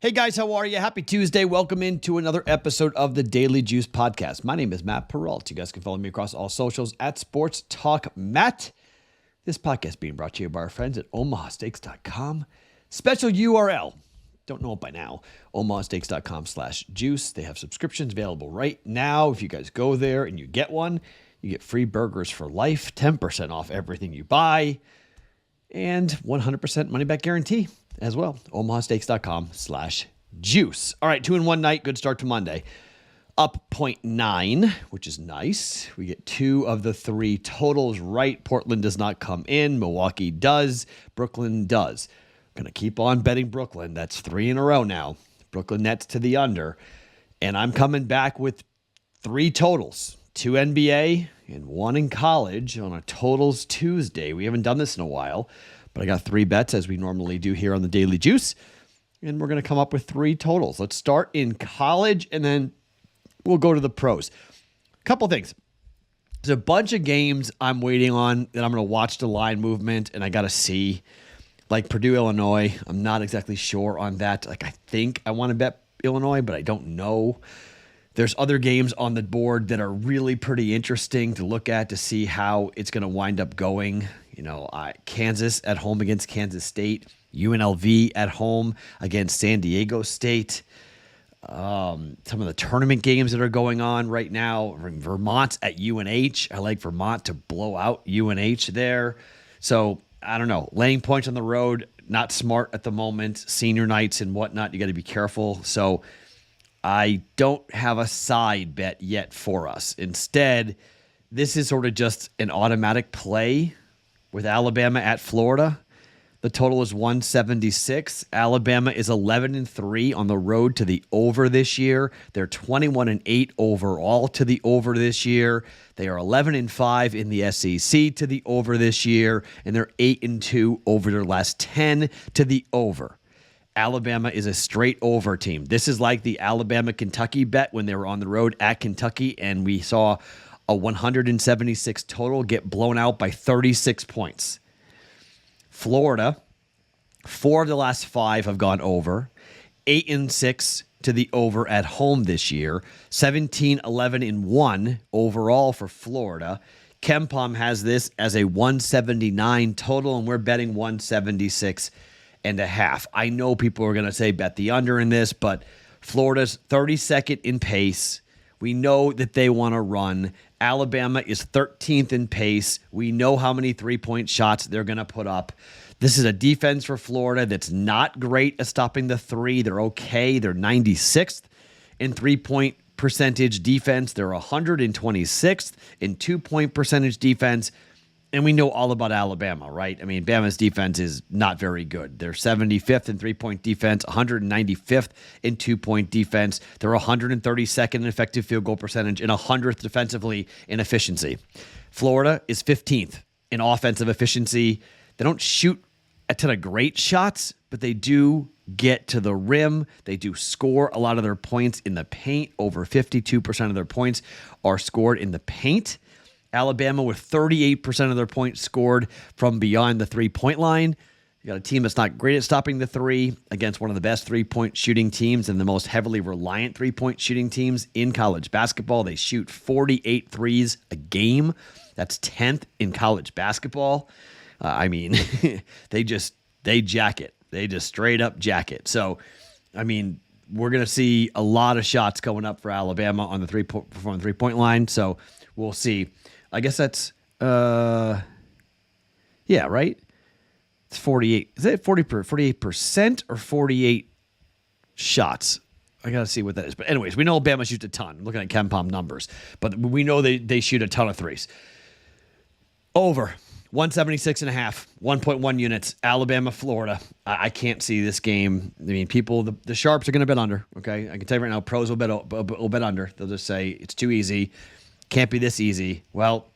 Hey guys, how are you? Happy Tuesday. Welcome into another episode of the Daily Juice Podcast. My name is Matt Perrault. You guys can follow me across all socials at Sports Talk Matt. This podcast being brought to you by our friends at omahasteaks.com. Special URL. Don't know it by now. omahasteaks.com/juice. They have subscriptions available right now. If you guys go there and you get one, you get free burgers for life, 10% off everything you buy, and 100% money back guarantee as well. omahasteaks.com/juice. All right, 2-1 night. Good start to Monday. Up 0.9, which is nice. We get 2 of the 3 totals right. Portland does not come in. Milwaukee does. Brooklyn does. Going to keep on betting Brooklyn. That's 3 in a row now. Brooklyn Nets to the under. And I'm coming back with 3 totals. 2 NBA and 1 in college on a totals Tuesday. We haven't done this in a while, but I got 3 bets as we normally do here on the Daily Juice. And we're going to come up with 3 totals. Let's start in college and then we'll go to the pros. A couple things. There's a bunch of games I'm waiting on that I'm going to watch the line movement and I got to see. Like Purdue, Illinois. I'm not exactly sure on that. Like I think I want to bet Illinois, but I don't know. There's other games on the board that are really pretty interesting to look at to see how it's going to wind up going. You know, Kansas at home against Kansas State, UNLV at home against San Diego State. Some of the tournament games that are going on right now. Vermont's at UNH. I like Vermont to blow out UNH there. So I don't know. Laying points on the road, not smart at the moment. Senior nights and whatnot, you got to be careful. So I don't have a side bet yet for us. Instead, this is sort of just an automatic play with Alabama at Florida. The total is 176. Alabama is 11-3 on the road to the over this year. They're 21-8 overall to the over this year. They are 11-5 in the SEC to the over this year, and they're 8-2 over their last 10 to the over. Alabama is a straight over team. This is like the Alabama-Kentucky bet when they were on the road at Kentucky, and we saw a 176 total get blown out by 36 points. Florida, 4 of the last 5 have gone over. 8-6 to the over at home this year. 17-11-1 overall for Florida. KenPom has this as a 179 total, and we're betting 176.5. I know people are going to say bet the under in this, but Florida's 32nd in pace. We know that they want to run. Alabama is 13th in pace. We know how many three-point shots they're going to put up. This is a defense for Florida that's not great at stopping the 3. They're okay. They're 96th in three-point percentage defense. They're 126th in two-point percentage defense. And we know all about Alabama, right? I mean, Bama's defense is not very good. They're 75th in three-point defense, 195th in two-point defense. They're 132nd in effective field goal percentage and 100th defensively in efficiency. Florida is 15th in offensive efficiency. They don't shoot a ton of great shots, but they do get to the rim. They do score a lot of their points in the paint. Over 52% of their points are scored in the paint. Alabama with 38% of their points scored from beyond the three-point line. You got a team that's not great at stopping the 3 against one of the best three-point shooting teams and the most heavily reliant three-point shooting teams in college basketball. They shoot 48 threes a game. That's 10th in college basketball. They jack it. They just straight up jack it. So, I mean, we're going to see a lot of shots going up for Alabama on the three-point line. So we'll see. I guess that's, right? It's 48. Is it 48% or 48 shots? I got to see what that is. But anyways, we know Alabama shoots a ton. I'm looking at KenPom numbers. But we know they shoot a ton of threes. Over 176.5, 1.1 units, Alabama, Florida. I can't see this game. I mean, the sharps are going to bet under, okay? I can tell you right now, pros will bet under. They'll just say it's too easy. Can't be this easy. Well,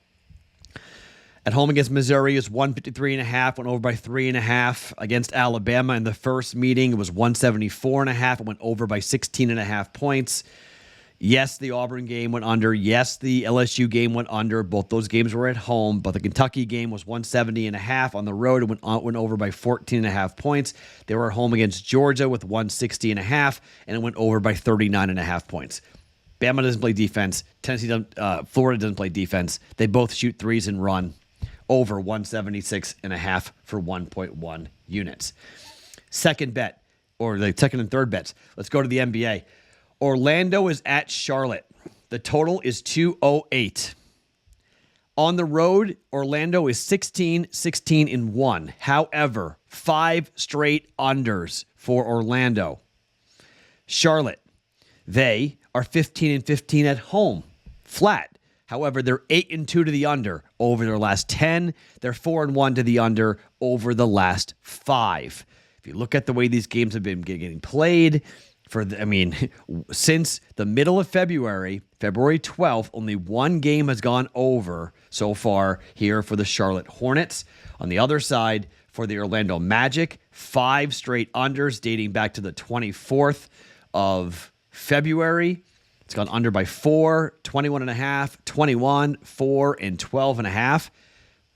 at home against Missouri is 153.5, went over by 3.5. Against Alabama in the first meeting, it was 174.5, it went over by 16.5 points. Yes, the Auburn game went under. Yes, the LSU game went under. Both those games were at home, but the Kentucky game was 170.5 on the road. It went over by 14.5 points. They were at home against Georgia with 160.5, and it went over by 39.5 points. Bama doesn't play defense. Florida doesn't play defense. They both shoot threes and run over 176.5 for 1.1 units. Second bet, or the second and third bets. Let's go to the NBA. Orlando is at Charlotte. The total is 208. On the road, Orlando is 16-16-1. However, 5 straight unders for Orlando. Charlotte, they are 15-15 at home, flat. However, they're 8-2 to the under over their last 10. They're 4-1 to the under over the last 5. If you look at the way these games have been getting played, since the middle of February, February 12th, only one game has gone over so far here for the Charlotte Hornets. On the other side, for the Orlando Magic, 5 straight unders dating back to the 24th of February. It's gone under by 4, 21.5, 21, 4, and 12.5.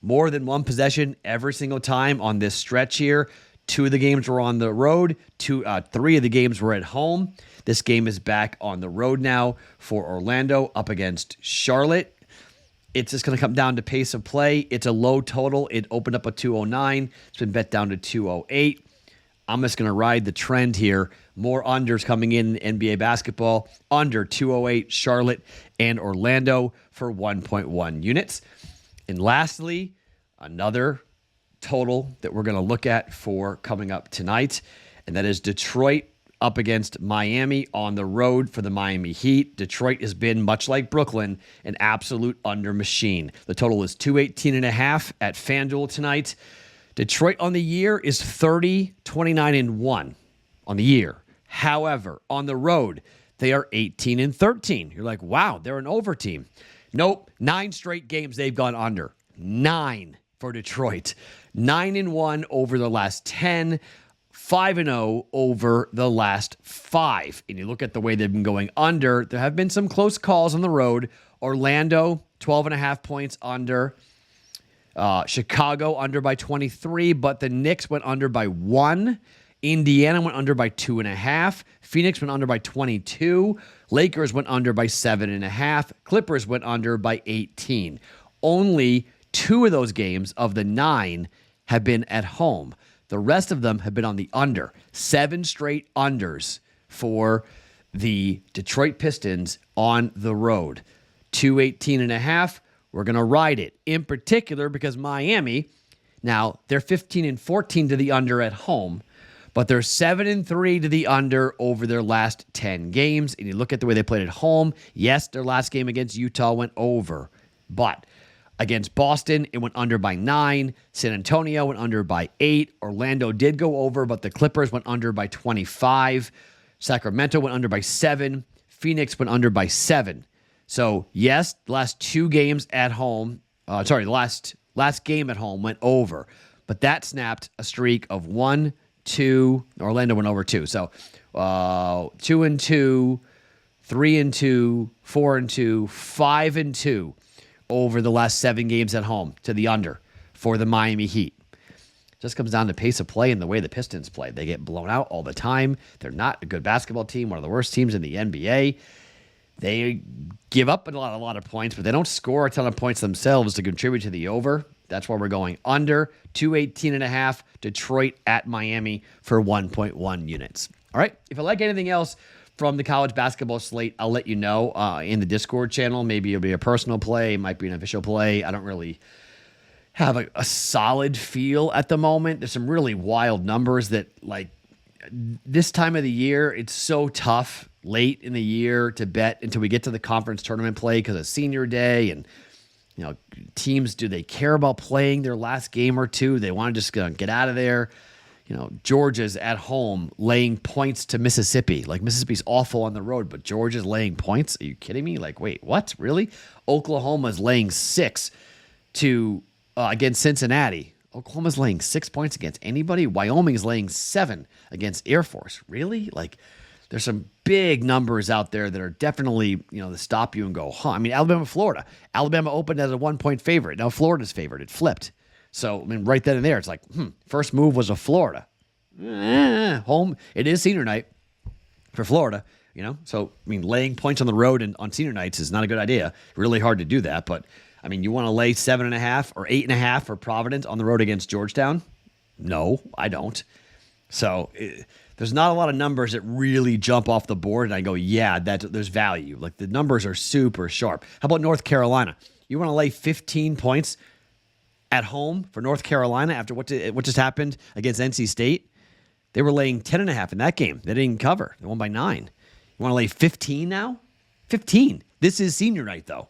More than one possession every single time on this stretch here. 2 of the games were on the road. 3 of the games were at home. This game is back on the road now for Orlando up against Charlotte. It's just going to come down to pace of play. It's a low total. It opened up at 209. It's been bet down to 208. I'm just going to ride the trend here. More unders coming in NBA basketball. Under 208, Charlotte and Orlando for 1.1 units. And lastly, another total that we're going to look at for coming up tonight, and that is Detroit up against Miami on the road for the Miami Heat. Detroit has been, much like Brooklyn, an absolute under machine. The total is 218.5 at FanDuel tonight. Detroit on the year is 30-29-1 on the year. However, on the road, they are 18-13. You're like, wow, they're an over team. Nope, 9 straight games they've gone under. 9 for Detroit. 9-1 over the last 10. 5-0 over the last 5. And you look at the way they've been going under, there have been some close calls on the road. Orlando, 12.5 points under. Chicago under by 23, but the Knicks went under by 1. Indiana went under by 2.5. Phoenix went under by 22. Lakers went under by 7.5. Clippers went under by 18. Only 2 of those games of the 9 have been at home. The rest of them have been on the under. 7 straight unders for the Detroit Pistons on the road. 218.5. We're going to ride it. In particular, because Miami, now they're 15-14 to the under at home, but they're 7-3 to the under over their last 10 games. And you look at the way they played at home. Yes, their last game against Utah went over, but against Boston, it went under by 9. San Antonio went under by 8. Orlando did go over, but the Clippers went under by 25. Sacramento went under by 7. Phoenix went under by 7. So, yes, the last 2 games at home, the last game at home went over. But that snapped a streak of 1, 2, Orlando went over 2. So, 2-2, 3-2, 4-2, 5-2 over the last 7 games at home to the under for the Miami Heat. Just comes down to pace of play and the way the Pistons play. They get blown out all the time. They're not a good basketball team, one of the worst teams in the NBA. They give up a lot of points, but they don't score a ton of points themselves to contribute to the over. That's why we're going under 218.5. Detroit at Miami for 1.1 units. All right. If I like anything else from the college basketball slate, I'll let you know in the Discord channel. Maybe it'll be a personal play, it might be an official play. I don't really have a solid feel at the moment. There's some really wild numbers that, like, this time of the year, it's so tough late in the year to bet until we get to the conference tournament play because of senior day. And, you know, teams, do they care about playing their last game or two? They want to just get out of there. You know, Georgia's at home laying points to Mississippi. Like, Mississippi's awful on the road, but Georgia's laying points? Are you kidding me? Like, wait, what? Really? Oklahoma's laying 6 to against Cincinnati. Oklahoma's laying 6 points against anybody. Wyoming's laying 7 against Air Force. Really? Like, there's some big numbers out there that are definitely, that stop you and go, huh? I mean, Alabama, Florida. Alabama opened as a 1-point favorite. Now Florida's favored. It flipped. So, I mean, right then and there, it's like, first move was a Florida. Home. It is senior night for Florida, So, I mean, laying points on the road and on senior nights is not a good idea. Really hard to do that. But, I mean, you want to lay 7.5 or 8.5 for Providence on the road against Georgetown? No, I don't. So, there's not a lot of numbers that really jump off the board, and I go, yeah, there's value. Like, the numbers are super sharp. How about North Carolina? You want to lay 15 points at home for North Carolina after what just happened against NC State? They were laying 10.5 in that game. They didn't cover. They won by 9. You want to lay 15 now? 15. This is senior night, though,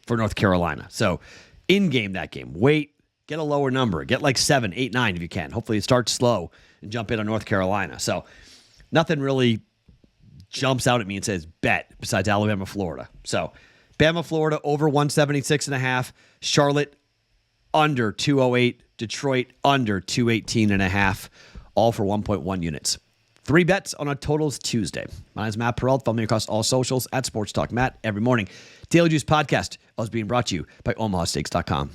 for North Carolina. So, in-game that game. Wait. Get a lower number. Get like 7, 8, 9 if you can. Hopefully it starts slow and jump in on North Carolina. So nothing really jumps out at me and says bet besides Alabama, Florida. So Bama, Florida over 176.5. Charlotte under 208. Detroit under 218.5. All for 1.1 units. 3 bets on a Totals Tuesday. My name is Matt Perrault. Follow me across all socials at Sports Talk Matt every morning. Daily Juice Podcast is being brought to you by OmahaSteaks.com.